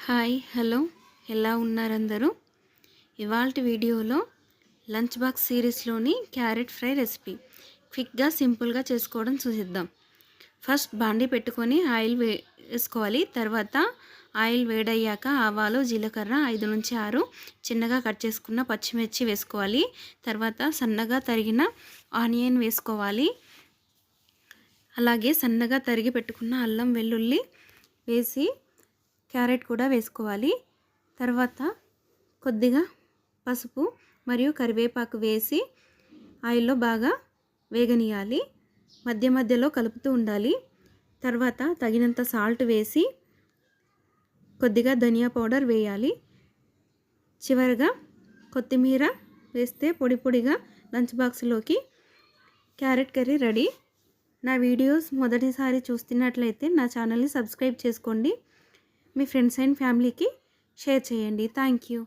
Hi hello ఎలా ఉన్నారు అందరూ? ఇవాల్టి వీడియోలో లంచ్ బాక్స్ సిరీస్లోని క్యారెట్ ఫ్రై రెసిపీ క్విక్గా సింపుల్గా చేసుకోవడం చూసిద్దాం. ఫస్ట్ బాండి పెట్టుకొని ఆయిల్ వేసుకోవాలి. తర్వాత ఆయిల్ వేడయ్యాక ఆవాలు, జీలకర్ర 5 నుంచి 6 చిన్నగా కట్ చేసుకున్న పచ్చిమిర్చి వేసుకోవాలి. తర్వాత సన్నగా తరిగిన ఆనియన్ వేసుకోవాలి. అలాగే సన్నగా తరిగి పెట్టుకున్న అల్లం వెల్లుల్లి వేసి క్యారెట్ కూడా వేసుకోవాలి. తర్వాత కొద్దిగా పసుపు మరియు కరివేపాకు వేసి ఆయిల్లో బాగా వేగనీయాలి. మధ్య మధ్యలో కలుపుతూ ఉండాలి. తర్వాత తగినంత సాల్ట్ వేసి కొద్దిగా ధనియా పౌడర్ వేయాలి. చివరగా కొత్తిమీర వేస్తే పొడి పొడిగా లంచ్ బాక్స్లోకి క్యారెట్ కర్రీ రెడీ. నా వీడియోస్ మొదటిసారి చూస్తున్నట్లయితే నా ఛానల్ని సబ్స్క్రైబ్ చేసుకోండి. మీ ఫ్రెండ్స్ అండ్ ఫ్యామిలీకి షేర్ చేయండి. Thank you.